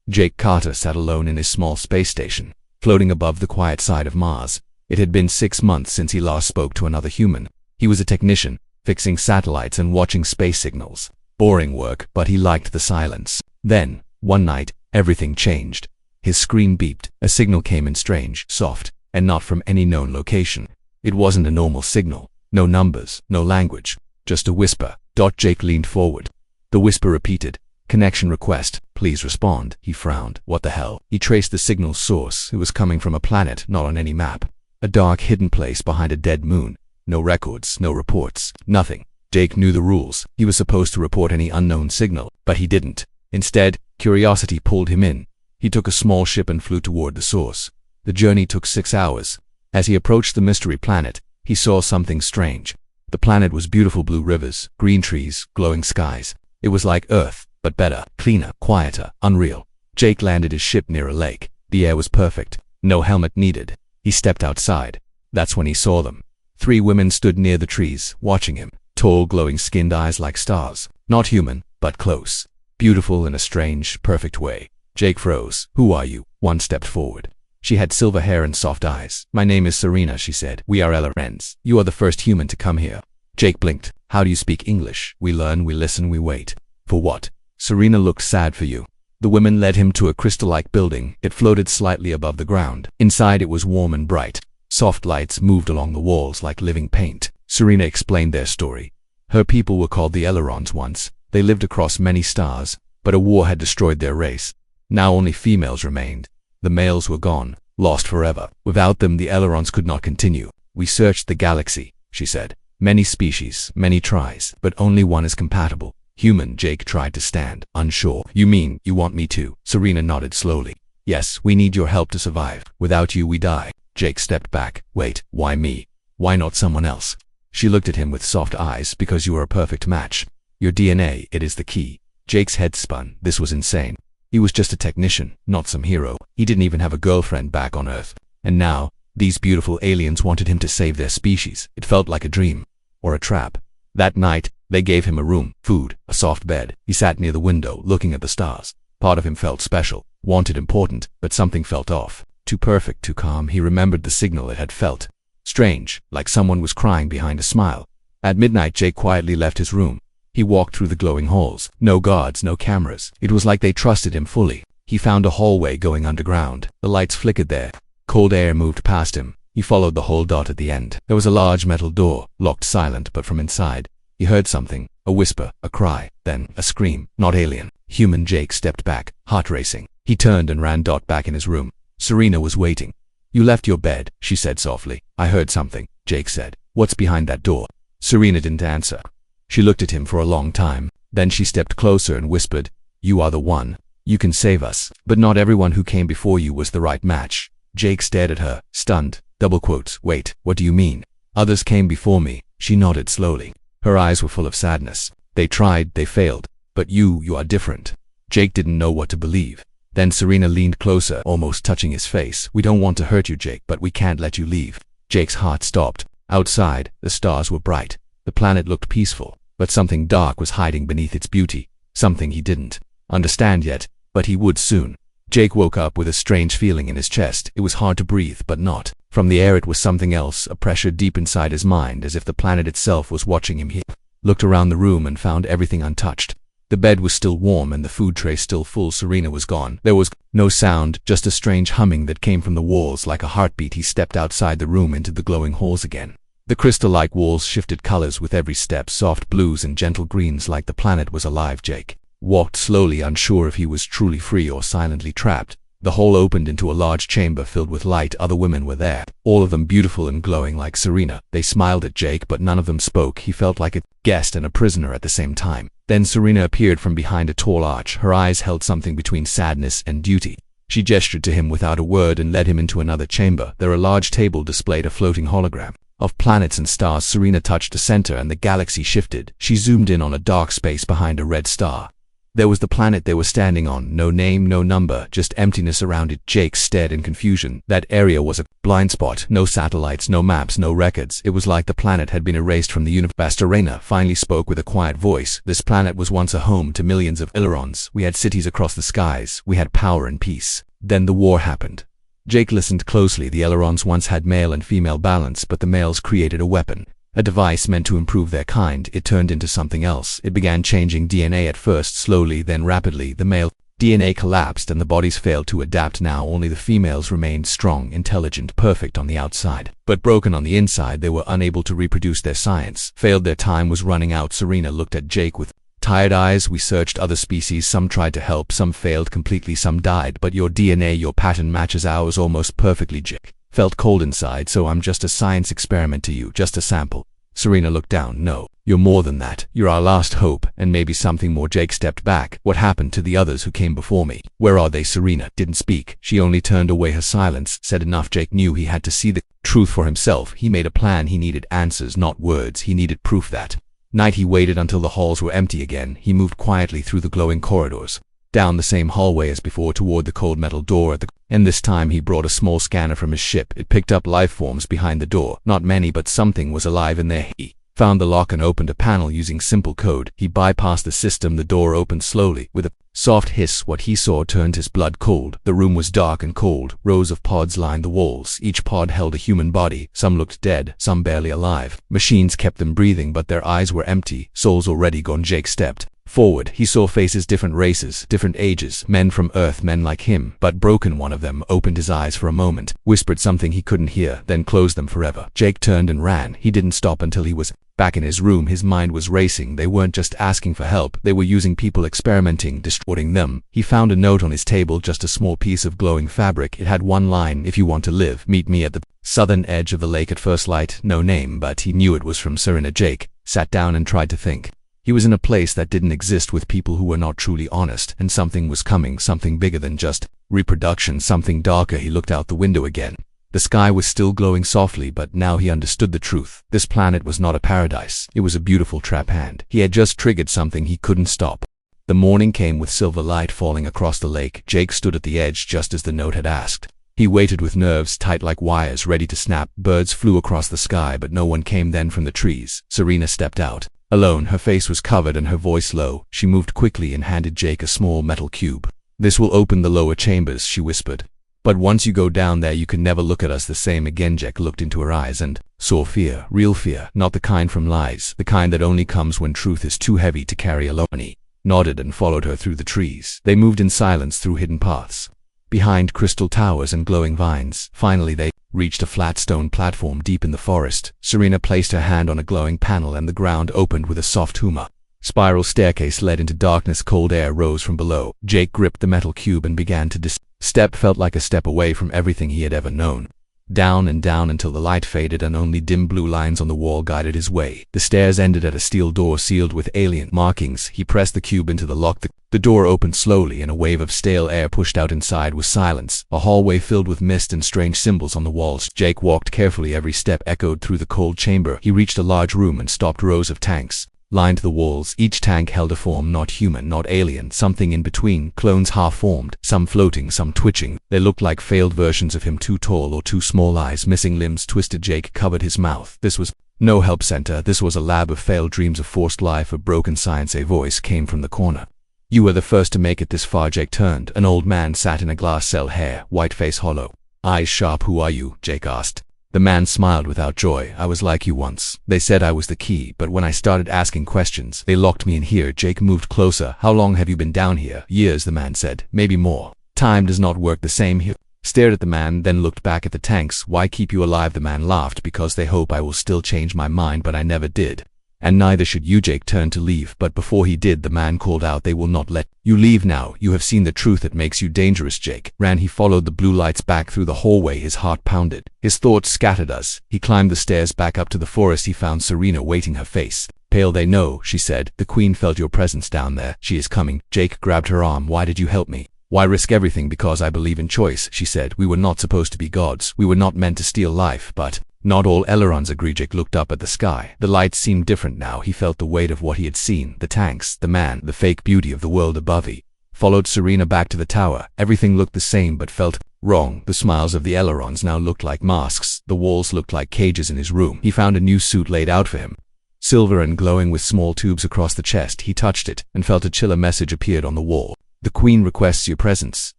Jake Carter sat alone in his small space station, floating above the quiet side of Mars. It had been 6 months since he last spoke to another human. He was a technician, fixing satellites and watching space signals. Boring work, but he liked the silence. Then, one night, everything changed. His screen beeped. A signal came in strange, soft, and not from any known location. It wasn't a normal signal. No numbers, no language, just a whisper. Jake leaned forward. The whisper repeated, "Connection request, please respond." He frowned. What the hell? He traced the signal's source. It was coming from a planet not on any map. A dark, hidden place behind a dead moon. No records, no reports, nothing. Jake knew the rules. He was supposed to report any unknown signal, but he didn't. Instead, curiosity pulled him in. He took a small ship and flew toward the source. The journey took 6 hours. As he approached the mystery planet, he saw something strange. The planet was beautiful blue rivers, green trees, glowing skies. It was like Earth, but better, cleaner, quieter, unreal. Jake landed his ship near a lake. The air was perfect. No helmet needed. He stepped outside. That's when he saw them. 3 women stood near the trees, watching him. Tall, glowing-skinned eyes like stars. Not human, but close. Beautiful in a strange, perfect way. Jake froze. "Who are you?" One stepped forward. She had silver hair and soft eyes. "My name is Serena," she said. "We are friends. You are the first human to come here." Jake blinked. "How do you speak English?" "We learn, we listen, we wait." "For what?" "Serena looked sad for you." The women led him to a crystal-like building. It floated slightly above the ground. Inside it was warm and bright. Soft lights moved along the walls like living paint. Serena explained their story. Her people were called the Ailerons once. They lived across many stars, but a war had destroyed their race. Now only females remained. The males were gone, lost forever. Without them, the Ailerons could not continue. "We searched the galaxy," she said. "Many species, many tries, but only one is compatible." Human. Jake tried to stand, unsure. "You mean, you want me to?" Serena nodded slowly. "Yes, we need your help to survive. Without you, we die." Jake stepped back. "Wait, why me? Why not someone else?" She looked at him with soft eyes. "Because you are a perfect match. Your DNA, it is the key." Jake's head spun. This was insane. He was just a technician, not some hero. He didn't even have a girlfriend back on Earth. And now, these beautiful aliens wanted him to save their species. It felt like a dream. Or a trap. That night, they gave him a room, food, a soft bed. He sat near the window, looking at the stars. Part of him felt special, wanted important, but something felt off. Too perfect, too calm. He remembered the signal it had felt. Strange, like someone was crying behind a smile. At midnight, Jake quietly left his room. He walked through the glowing halls. No guards, no cameras. It was like they trusted him fully. He found a hallway going underground. The lights flickered there. Cold air moved past him. He followed the whole dot at the end. There was a large metal door, locked silent, but from inside, he heard something. A whisper, a cry, then a scream. Not alien. Human. Jake stepped back, heart racing. He turned and ran back in his room. Serena was waiting. "You left your bed," she said softly. "I heard something," Jake said. "What's behind that door?" Serena didn't answer. She looked at him for a long time. Then she stepped closer and whispered, "You are the one. You can save us. But not everyone who came before you was the right match." Jake stared at her, stunned. Double quotes. "Wait, what do you mean?" "Others came before me." She nodded slowly. Her eyes were full of sadness. "They tried, they failed. But you are different." Jake didn't know what to believe. Then Serena leaned closer, almost touching his face. "We don't want to hurt you, Jake, but we can't let you leave." Jake's heart stopped. Outside, the stars were bright. The planet looked peaceful, but something dark was hiding beneath its beauty. Something he didn't understand yet, but he would soon. Jake woke up with a strange feeling in his chest. It was hard to breathe, but not. From the air it was something else, a pressure deep inside his mind, as if the planet itself was watching him. He looked around the room and found everything untouched. The bed was still warm and the food tray still full. Serena was gone. There was no sound, just a strange humming that came from the walls like a heartbeat. He stepped outside the room into the glowing halls again. The crystal-like walls shifted colors with every step, soft blues and gentle greens, like the planet was alive. Jake walked slowly, unsure if he was truly free or silently trapped. The hall opened into a large chamber filled with light. Other women were there, all of them beautiful and glowing like Serena. They smiled at Jake, but none of them spoke. He felt like a guest and a prisoner at the same time. Then Serena appeared from behind a tall arch. Her eyes held something between sadness and duty. She gestured to him without a word and led him into another chamber. There a large table displayed a floating hologram of planets and stars. Serena touched the center and the galaxy shifted. She zoomed in on a dark space behind a red star. There was the planet they were standing on, no name, no number, just emptiness around it. Jake stared in confusion. That area was a blind spot, no satellites, no maps, no records. It was like the planet had been erased from the universe. Bastarena finally spoke with a quiet voice. This planet was once a home to millions of ailerons. We had cities across the skies. We had power and peace. Then the war happened. Jake listened closely. The ailerons once had male and female balance, but the males created a weapon. A device meant to improve their kind. It turned into something else. It began changing DNA at first, slowly, then rapidly. The male DNA collapsed and the bodies failed to adapt. Now only the females remained strong, intelligent, perfect on the outside, but broken on the inside. They were unable to reproduce. Their science failed. Their time was running out. Serena looked at Jake with tired eyes. We searched other species. Some tried to help, some failed completely, some died. But your DNA, your pattern matches ours almost perfectly. Jake felt cold inside. So I'm just a science experiment to you, just a sample. Serena looked down. No, you're more than that. You're our last hope, and maybe something more. Jake stepped back. What happened to the others who came before me? Where are they? Serena didn't speak. She only turned away. Her silence said enough. Jake knew he had to see the truth for himself. He made a plan. He needed answers, not words. He needed proof. That night he waited until the halls were empty again. He moved quietly through the glowing corridors, down the same hallway as before, toward the cold metal door at the and this time he brought a small scanner from his ship. It picked up life forms behind the door. Not many, but something was alive in there. He found the lock and opened a panel using simple code. He bypassed the system. The door opened slowly. With a soft hiss, what he saw turned his blood cold. The room was dark and cold. Rows of pods lined the walls. Each pod held a human body. Some looked dead, some barely alive. Machines kept them breathing, but their eyes were empty, souls already gone. Jake stepped forward. He saw faces, different races, different ages, men from Earth, men like him, but broken. One of them opened his eyes for a moment, whispered something he couldn't hear, then closed them forever. Jake turned and ran. He didn't stop until he was back in his room. His mind was racing. They weren't just asking for help. They were using people, experimenting, destroying them. He found a note on his table, just a small piece of glowing fabric. It had one line: if you want to live, meet me at the southern edge of the lake at first light. No name, but he knew it was from Serena. Jake sat down and tried to think. He was in a place that didn't exist, with people who were not truly honest, and something was coming, something bigger than just reproduction, something darker. He looked out the window again. The sky was still glowing softly, but now he understood the truth. This planet was not a paradise. It was a beautiful trap hand. He had just triggered something he couldn't stop. The morning came with silver light falling across the lake. Jake stood at the edge just as the note had asked. He waited with nerves tight like wires, ready to snap. Birds flew across the sky, but no one came. Then from the trees, Serena stepped out. Alone, her face was covered and her voice low. She moved quickly and handed Jake a small metal cube. This will open the lower chambers, she whispered. But once you go down there, you can never look at us the same again. Jake looked into her eyes and saw fear, real fear, not the kind from lies, the kind that only comes when truth is too heavy to carry alone. He nodded and followed her through the trees. They moved in silence through hidden paths, behind crystal towers and glowing vines. Finally they reached a flat stone platform deep in the forest. Serena placed her hand on a glowing panel and the ground opened with a soft hum. A spiral staircase led into darkness. Cold air rose from below. Jake gripped the metal cube and began to step felt like a step away from everything he had ever known. Down and down until the light faded and only dim blue lines on the wall guided his way. The stairs ended at a steel door sealed with alien markings. He pressed the cube into the lock. The door opened slowly and a wave of stale air pushed out. Inside was silence, a hallway filled with mist and strange symbols on the walls. Jake walked carefully. Every step echoed through the cold chamber. He reached a large room and stopped. Rows of tanks lined the walls. Each tank held a form, not human, not alien, something in between. Clones half-formed, some floating, some twitching. They looked like failed versions of him, too tall or too small, eyes missing, limbs twisted. Jake covered his mouth. This was no help center. This was a lab of failed dreams, of forced life, of broken science. A voice came from the corner. You were the first to make it this far. Jake turned. An old man sat in a glass cell, hair, white face hollow, eyes sharp. Who are you? Jake asked. The man smiled without joy. I was like you once. They said I was the key, but when I started asking questions, they locked me in here. Jake moved closer. How long have you been down here? Years, the man said. Maybe more. Time does not work the same here. Stared at the man, then looked back at the tanks. Why keep you alive? The man laughed. Because they hope I will still change my mind, but I never did. And neither should you. Jake turned to leave, but before he did, the man called out, they will not let you leave now. You have seen the truth that makes you dangerous. Jake ran. He followed the blue lights back through the hallway. His heart pounded. His thoughts scattered us. He climbed the stairs back up to the forest. He found Serena waiting, her face pale. They know, she said. The Queen felt your presence down there. She is coming. Jake grabbed her arm. Why did you help me? Why risk everything? Because I believe in choice, she said. We were not supposed to be gods. We were not meant to steal life, but Not all ailerons agree. Jake looked up at the sky. The lights seemed different now. He felt the weight of what he had seen. The tanks, the man, the fake beauty of the world above. He followed Serena back to the tower. Everything looked the same but felt wrong. The smiles of the ailerons now looked like masks. The walls looked like cages in his room. He found a new suit laid out for him, silver and glowing with small tubes across the chest. He touched it and felt a chiller message appeared on the wall. The Queen requests your presence.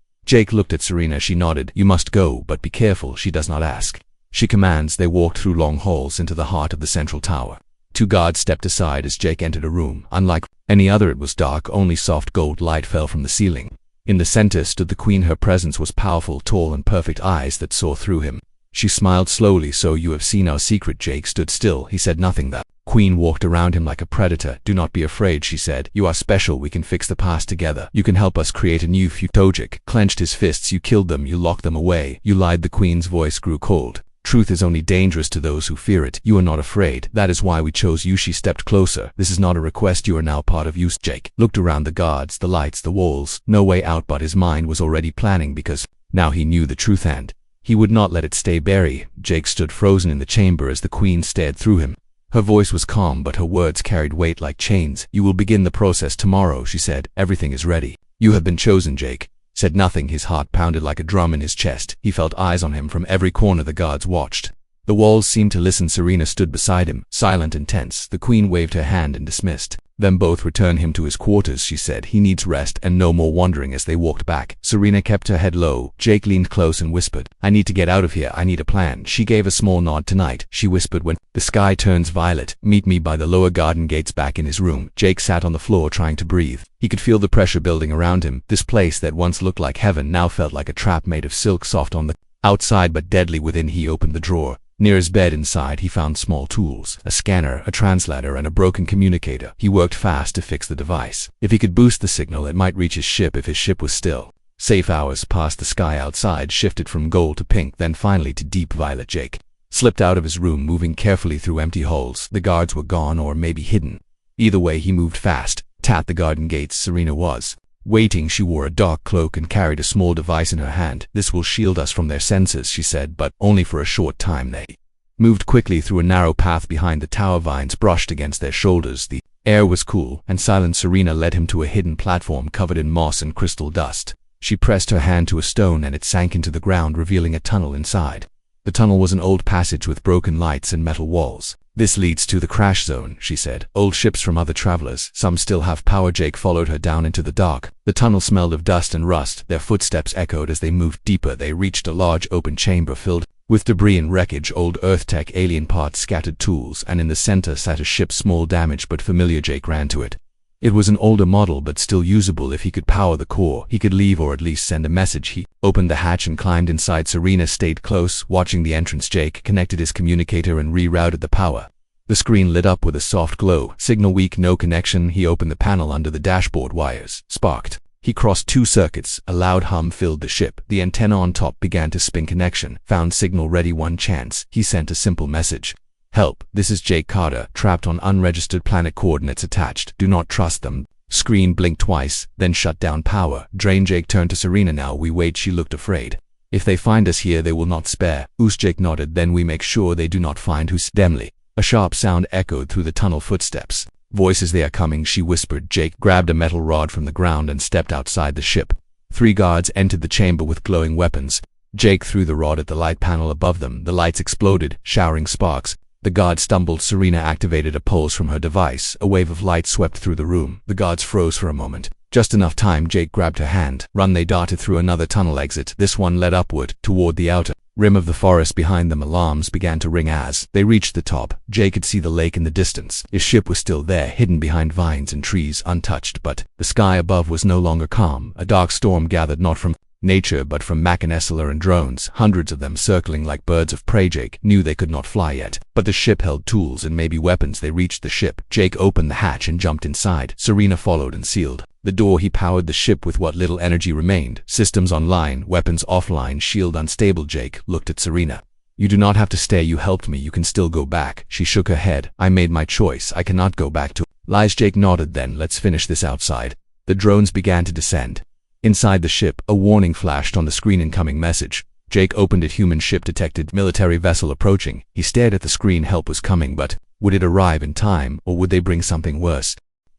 Jake looked at Serena. She nodded. You must go, but be careful. She does not ask. She commands. They walked through long halls into the heart of the central tower. 2 guards stepped aside as Jake entered a room. Unlike any other, it was dark. Only soft gold light fell from the ceiling. In the center stood the Queen. Her presence was powerful, tall, and perfect, eyes that saw through him. She smiled slowly. So you have seen our secret. Jake stood still. He said nothing. The Queen walked around him like a predator. Do not be afraid, she said. You are special. We can fix the past together. You can help us create a new future. Jake clenched his fists. You killed them. You locked them away. You lied. The Queen's voice grew cold. Truth is only dangerous to those who fear it. You are not afraid. That is why we chose you. She stepped closer. This is not a request. You are now part of you. Jake looked around. The guards, the lights, the walls. No way out, but his mind was already planning because now he knew the truth and he would not let it stay buried. Jake stood frozen in the chamber as the Queen stared through him. Her voice was calm, but her words carried weight like chains. You will begin the process tomorrow, she said. Everything is ready. You have been chosen. Jake said nothing. His heart pounded like a drum in his chest. He felt eyes on him from every corner. The guards watched. The walls seemed to listen. Serena stood beside him, silent and tense. The Queen waved her hand and dismissed them both. Return him to his quarters, she said. He needs rest and no more wandering. As they walked back, Serena kept her head low. Jake leaned close and whispered, I need to get out of here. I need a plan. She gave a small nod. Tonight, she whispered, when the sky turns violet, meet me by the lower garden gates. Back in his room, Jake sat on the floor trying to breathe. He could feel the pressure building around him. This place that once looked like heaven now felt like a trap made of silk, soft on the outside but deadly within. He opened the drawer. Near his bed inside, he found small tools, a scanner, a translator, and a broken communicator. He worked fast to fix the device. If he could boost the signal, it might reach his ship if his ship was still safe. Hours passed. The sky outside shifted from gold to pink, then finally to deep violet. Jake slipped out of his room, moving carefully through empty halls. The guards were gone or maybe hidden. Either way, he moved fast. At the garden gates, Serena was waiting. She wore a dark cloak and carried a small device in her hand. This will shield us from their senses, she said, but only for a short time. They moved quickly through a narrow path behind the tower. Vines brushed against their shoulders. The air was cool and silent. Serena led him to a hidden platform covered in moss and crystal dust. She pressed her hand to a stone and it sank into the ground, revealing a tunnel inside. The tunnel was an old passage with broken lights and metal walls. This leads to the crash zone, she said. Old ships from other travelers. Some still have power. Jake followed her down into the dark. The tunnel smelled of dust and rust. Their footsteps echoed as they moved deeper. They reached a large open chamber filled with debris and wreckage, old Earth tech, alien parts, scattered tools, and in the center sat a ship, small, damaged but familiar. Jake ran to it. It was an older model but still usable. If he could power the core, he could leave or at least send a message. He opened the hatch and climbed inside. Serena stayed close, watching the entrance. Jake connected his communicator and rerouted the power. The screen lit up with a soft glow. Signal weak, no connection. He opened the panel under the dashboard. Wires sparked. He crossed 2 circuits. A loud hum filled the ship. The antenna on top began to spin. Connection found. Signal ready. One chance. He sent a simple message. Help. This is Jake Carter, trapped on unregistered planet. Coordinates attached. Do not trust them. Screen blinked twice, then shut down power. Drain. Jake turned to Serena. Now we wait. She looked afraid. If they find us here, they will not spare us. Jake nodded. Then we make sure they do not find us. Dimly, a sharp sound echoed through the tunnel. Footsteps. Voices. They are coming, she whispered. Jake grabbed a metal rod from the ground and stepped outside the ship. 3 guards entered the chamber with glowing weapons. Jake threw the rod at the light panel above them. The lights exploded, showering sparks. The guard stumbled. Serena activated a pulse from her device. A wave of light swept through the room. The guards froze for a moment. Just enough time. Jake grabbed her hand. Run. They darted through another tunnel exit. This one led upward, toward the outer rim of the forest. Behind them, alarms began to ring. As they reached the top, Jake could see the lake in the distance. His ship was still there, hidden behind vines and trees, untouched, but the sky above was no longer calm. A dark storm gathered, not from nature but from Interstellar and drones, hundreds of them circling like birds of prey. Jake knew they could not fly yet, but the ship held tools and maybe weapons. They reached the ship. Jake opened the hatch and jumped inside. Serena followed and sealed the door. He powered the ship with what little energy remained. Systems online, weapons offline, shield unstable. Jake looked at Serena. You do not have to stay. You helped me. You can still go back. She shook her head. I made my choice. I cannot go back to lies. Jake nodded. Then let's finish this outside. The drones began to descend. Inside the ship, a warning flashed on the screen. Incoming message. Jake opened it. Human ship detected. Military vessel approaching. He stared at the screen. Help was coming, but would it arrive in time, or would they bring something worse?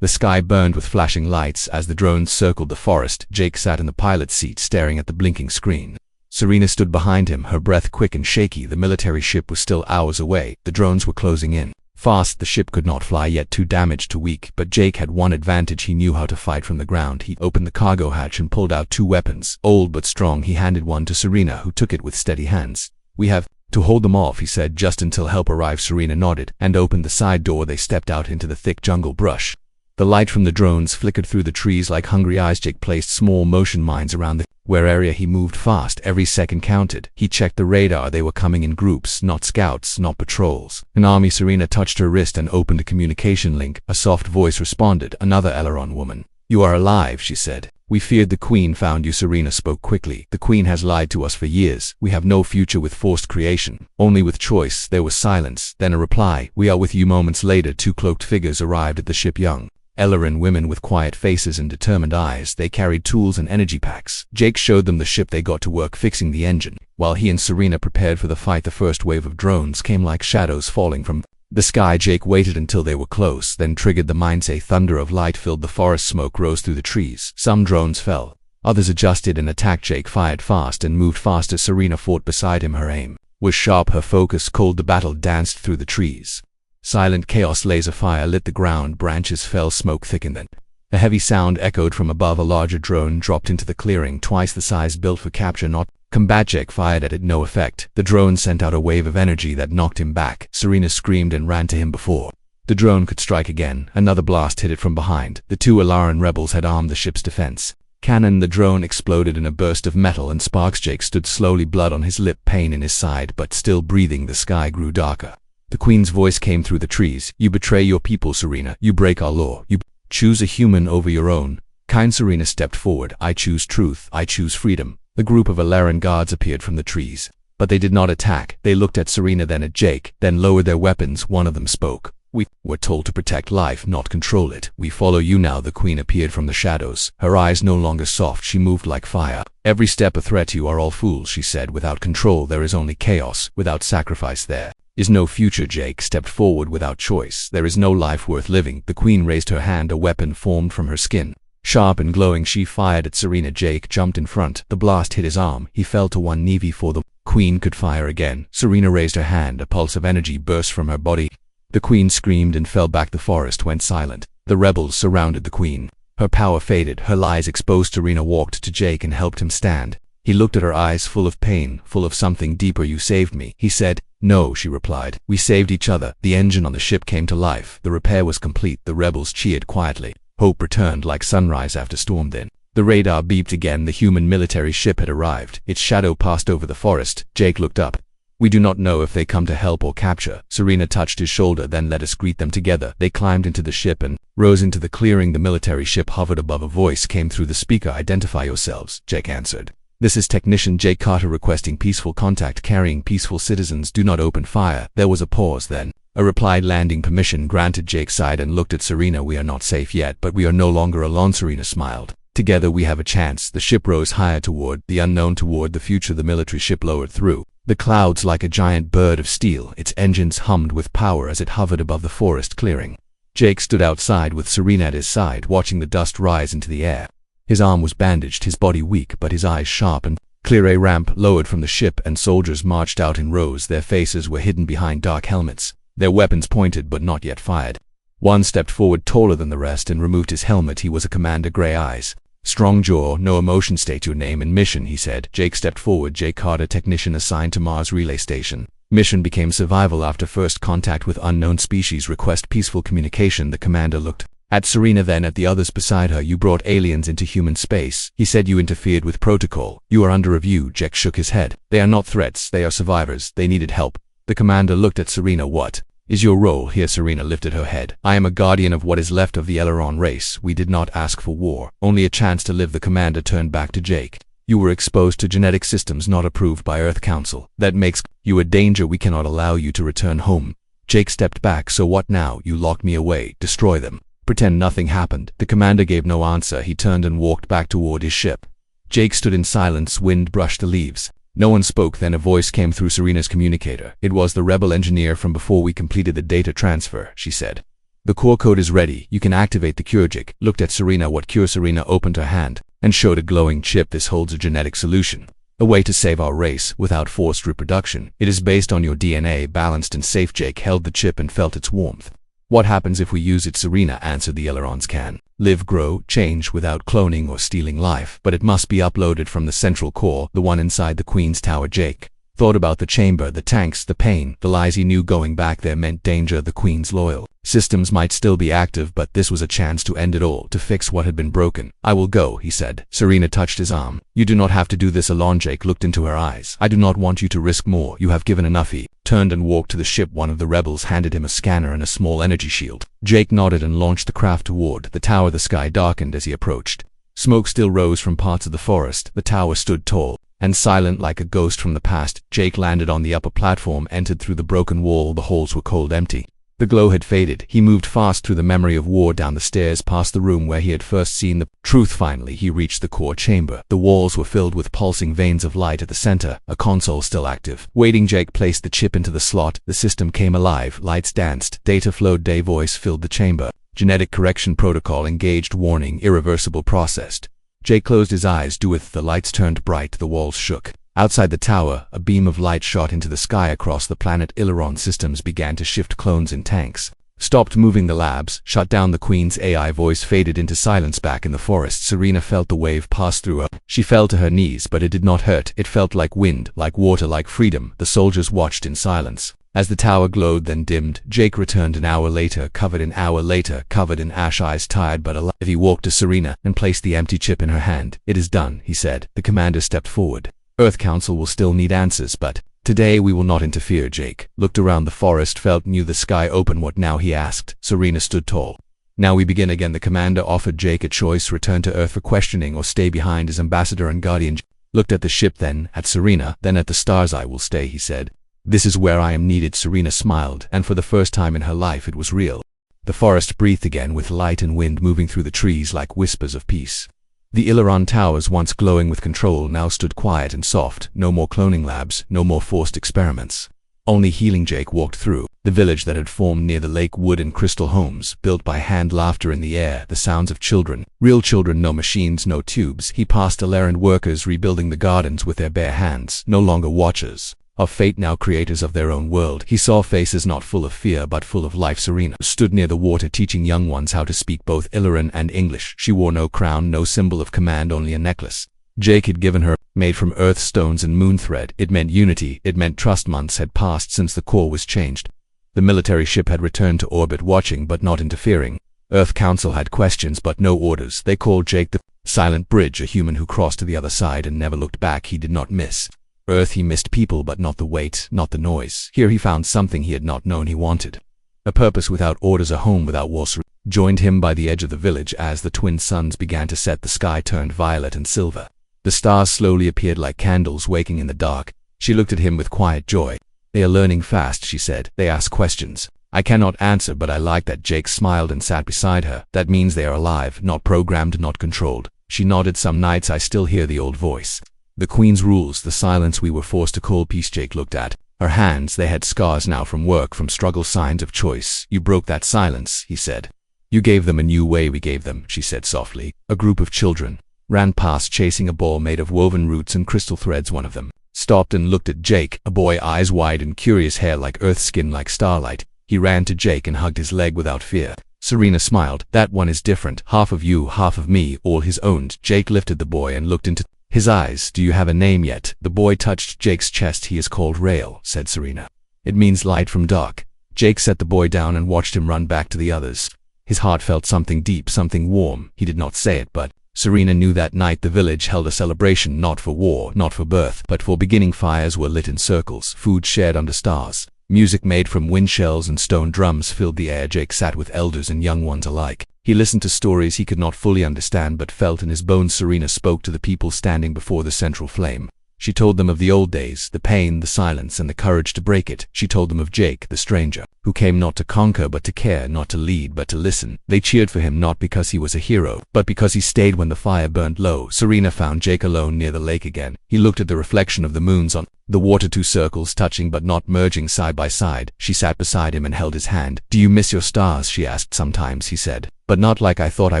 The sky burned with flashing lights as the drones circled the forest. Jake sat in the pilot's seat, staring at the blinking screen. Serena stood behind him, her breath quick and shaky. The military ship was still hours away. The drones were closing in fast. The ship could not fly yet, too damaged, too weak, but Jake had one advantage. He knew how to fight from the ground. He opened the cargo hatch and pulled out two weapons, old but strong. He handed one to Serena, who took it with steady hands. "We have to hold them off," he said, "just until help arrives." Serena nodded and opened the side door. They stepped out into the thick jungle brush. The light from the drones flickered through the trees like hungry eyes. Jake placed small motion mines around the area. He moved fast. Every second counted. He checked the radar. They were coming in groups, not scouts, not patrols. An army. Serena touched her wrist and opened a communication link. A soft voice responded. "Another Aileron woman." "You are alive," she said. "We feared the Queen found you." Serena spoke quickly. "The Queen has lied to us for years. We have no future with forced creation, only with choice." There was silence, then a reply. "We are with you." Moments later, two cloaked figures arrived at the ship. Young Aileron women with quiet faces and determined eyes. They carried tools and energy packs. Jake showed them the ship. They got to work fixing the engine, while he and Serena prepared for the fight. The first wave of drones came like shadows falling from the sky. Jake waited until they were close, then triggered the mines. A thunder of light filled the forest. Smoke rose through the trees. Some drones fell. Others adjusted and attacked. Jake fired fast and moved faster. Serena fought beside him. Her aim was sharp, her focus cold. The battle danced through the trees. Silent chaos. Laser fire lit the ground. Branches fell. Smoke thickened. Then a heavy sound echoed from above. A larger drone dropped into the clearing, twice the size, built for capture, not combat. Jake fired at it. No effect. The drone sent out a wave of energy that knocked him back. Serena screamed and ran to him before the drone could strike again. Another blast hit it from behind. The two Aileron rebels had armed the ship's defense cannon. The drone exploded in a burst of metal and sparks. Jake stood slowly, blood on his lip, pain in his side, but still breathing. The sky grew darker. The Queen's voice came through the trees. "You betray your people, Serena. You break our law. You choose a human over your own kind." Serena stepped forward. "I choose truth. I choose freedom." The group of Aileron guards appeared from the trees, but they did not attack. They looked at Serena, then at Jake, then lowered their weapons. One of them spoke. "We were told to protect life, not control it. We follow you now." The Queen appeared from the shadows. Her eyes no longer soft. She moved like fire. "Every step a threat. You are all fools," she said. "Without control there is only chaos. Without sacrifice there is no future." Jake stepped forward. "Without choice there is no life worth living." The Queen raised her hand. A weapon formed from her skin. Sharp and glowing, she fired at Serena. Jake jumped in front. The blast hit his arm. He fell to one knee before the Queen could fire again. Serena raised her hand. A pulse of energy burst from her body. The Queen screamed and fell back. The forest went silent. The rebels surrounded the Queen. Her power faded. Her lies exposed. Serena walked to Jake and helped him stand. He looked at her eyes, full of pain, full of something deeper. "You saved me," he said. "No," she replied. "We saved each other." The engine on the ship came to life. The repair was complete. The rebels cheered quietly. Hope returned like sunrise after storm. Then the radar beeped again. The human military ship had arrived. Its shadow passed over the forest. Jake looked up. "We do not know if they come to help or capture." Serena touched his shoulder. "Then let us greet them together." They climbed into the ship and rose into the clearing. The military ship hovered above. A voice came through the speaker. "Identify yourselves." Jake answered. "This is Technician Jake Carter requesting peaceful contact, carrying peaceful citizens. Do not open fire." There was a pause, then a reply. "Landing permission granted." Jake sighed and looked at Serena. "We are not safe yet, but we are no longer alone." Serena smiled. "Together we have a chance." The ship rose higher toward the unknown, toward the future. The military ship lowered through the clouds like a giant bird of steel. Its engines hummed with power as it hovered above the forest clearing. Jake stood outside with Serena at his side, watching the dust rise into the air. His arm was bandaged, his body weak, but his eyes sharp and clear. A ramp lowered from the ship, and soldiers marched out in rows. Their faces were hidden behind dark helmets, their weapons pointed but not yet fired. One stepped forward, taller than the rest, and removed his helmet. He was a commander, gray eyes, strong jaw, no emotion. "State your name and mission," he said. Jake stepped forward. "Jake Carter, technician assigned to Mars Relay Station. Mission became survival after first contact with unknown species. Request peaceful communication." The commander looked at Serena, then at the others beside her. "You brought aliens into human space," he said. "You interfered with protocol. You are under review." Jake shook his head. "They are not threats. They are survivors. They needed help." The commander looked at Serena. "What is your role here?" Serena lifted her head. "I am a guardian of what is left of the Aileron race. We did not ask for war, only a chance to live." The commander turned back to Jake. "You were exposed to genetic systems not approved by Earth Council. That makes you a danger. We cannot allow you to return home." Jake stepped back. "So what now? You locked me away. Destroy them. Pretend nothing happened." The commander gave no answer. He turned and walked back toward his ship. Jake stood in silence. Wind brushed the leaves. No one spoke. Then a voice came through Serena's communicator. It was the rebel engineer from before we completed the data transfer, she said. The core code is ready. You can activate the cure. Jake looked at Serena. What cure? Serena opened her hand and showed a glowing chip. This holds a genetic solution. A way to save our race without forced reproduction. It is based on your DNA, balanced and safe. Jake held the chip and felt its warmth. What happens if we use it? Serena answered. The ailerons can live, grow, change without cloning or stealing life, but it must be uploaded from the central core, the one inside the Queen's Tower. Jake thought about the chamber, the tanks, the pain, the lies he knew. Going back there meant danger. The Queen's loyal systems might still be active, but this was a chance to end it all, to fix what had been broken. I will go, he said. Serena touched his arm. You do not have to do this alone. Jake looked into her eyes. I do not want you to risk more. You have given enough. He turned and walked to the ship. One of the rebels handed him a scanner and a small energy shield. Jake nodded and launched the craft toward the tower. The sky darkened as he approached. Smoke still rose from parts of the forest. The tower stood tall and silent like a ghost from the past. Jake landed on the upper platform, entered through the broken wall. The halls were cold, empty. The glow had faded. He moved fast through the memory of war, down the stairs, past the room where he had first seen the truth. Finally, he reached the core chamber. The walls were filled with pulsing veins of light. At the center, a console still active, waiting. Jake placed the chip into the slot. The system came alive. Lights danced. Data flowed. Day voice filled the chamber. Genetic correction protocol engaged. Warning, irreversible processed. Jake closed his eyes. Doeth. The lights turned bright. The walls shook. Outside the tower, a beam of light shot into the sky across the planet. Aileron systems began to shift. Clones in tanks stopped moving. The labs shut down. The Queen's AI voice faded into silence. Back in the forest, Serena felt the wave pass through her. She fell to her knees, but it did not hurt. It felt like wind, like water, like freedom. The soldiers watched in silence as the tower glowed, then dimmed. Jake returned an hour later, covered in ash, eyes tired but alive. He walked to Serena and placed the empty chip in her hand. It is done, he said. The commander stepped forward. Earth Council will still need answers, but today we will not interfere. Jake looked around the forest, felt new. The sky open. What now? He asked. Serena stood tall. Now we begin again. The commander offered Jake a choice: return to Earth for questioning or stay behind as ambassador and guardian. Jake looked at the ship, then at Serena, then at the stars. I will stay, he said. This is where I am needed. Serena smiled, and for the first time in her life it was real. The forest breathed again, with light and wind moving through the trees like whispers of peace. The Aileron towers, once glowing with control, now stood quiet and soft. No more cloning labs, no more forced experiments. Only healing. Jake walked through the village that had formed near the lake. Wood and crystal homes, built by hand. Laughter in the air, the sounds of children. Real children, no machines, no tubes. He passed errand workers rebuilding the gardens with their bare hands. No longer watchers of fate, now creators of their own world. He saw faces not full of fear but full of life. Serena stood near the water, teaching young ones how to speak both Illyrian and English. She wore no crown, no symbol of command, only a necklace Jake had given her, made from earth stones and moon thread. It meant unity, it meant trust. Months had passed since the core was changed. The military ship had returned to orbit, watching but not interfering. Earth Council had questions but no orders. They called Jake the silent bridge, a human who crossed to the other side and never looked back. He did not miss Earth. He missed people, but not the weight, not the noise. Here he found something he had not known he wanted. A purpose without orders, a home without walls. Joined him by the edge of the village as the twin suns began to set. The sky turned violet and silver. The stars slowly appeared like candles waking in the dark. She looked at him with quiet joy. They are learning fast, she said. They ask questions I cannot answer, but I like that. Jake smiled and sat beside her. That means they are alive, not programmed, not controlled. She nodded. Some nights I still hear the old voice. The Queen's rules, the silence we were forced to call peace. Jake looked at her hands. They had scars now, from work, from struggle, signs of choice. You broke that silence, he said. You gave them a new way. We gave them, she said softly. A group of children ran past, chasing a ball made of woven roots and crystal threads. One of them stopped and looked at Jake, a boy, eyes wide and curious, hair like earth, skin like starlight. He ran to Jake and hugged his leg without fear. Serena smiled. That one is different. Half of you, half of me, all his own. Jake lifted the boy and looked into his eyes. Do you have a name yet? The boy touched Jake's chest. He is called Rail, said Serena. It means light from dark. Jake set the boy down and watched him run back to the others. His heart felt something deep, something warm. He did not say it, but Serena knew. That night the village held a celebration, not for war, not for birth, but for beginning. Fires were lit in circles, food shared under stars. Music made from wind shells and stone drums filled the air. Jake sat with elders and young ones alike. He listened to stories he could not fully understand but felt in his bones. Serena spoke to the people standing before the central flame. She told them of the old days, the pain, the silence, and the courage to break it. She told them of Jake, the stranger, who came not to conquer but to care, not to lead but to listen. They cheered for him not because he was a hero, but because he stayed when the fire burned low. Serena found Jake alone near the lake again. He looked at the reflection of the moons on the water, two circles touching but not merging side by side. She sat beside him and held his hand. "Do you miss your stars?" she asked. "Sometimes," he said, "but not like I thought I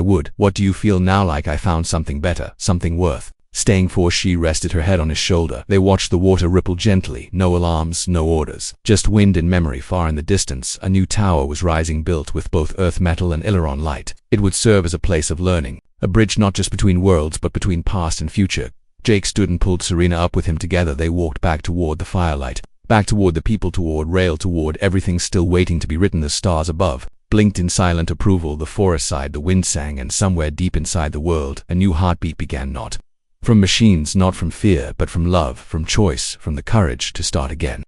would." "What do you feel now?" "Like I found something better, something worth staying for." She rested her head on his shoulder. They watched the water ripple gently. No alarms, no orders. Just wind and memory. Far in the distance, a new tower was rising, built with both earth metal and Ileron light. It would serve as a place of learning, a bridge not just between worlds but between past and future. Jake stood and pulled Serena up with him. Together they walked back toward the firelight, back toward the people, toward Rail, toward everything still waiting to be written. The stars above blinked in silent approval. The forest sighed, the wind sang, and somewhere deep inside the world, a new heartbeat began, not from machines, not from fear, but from love, from choice, from the courage to start again.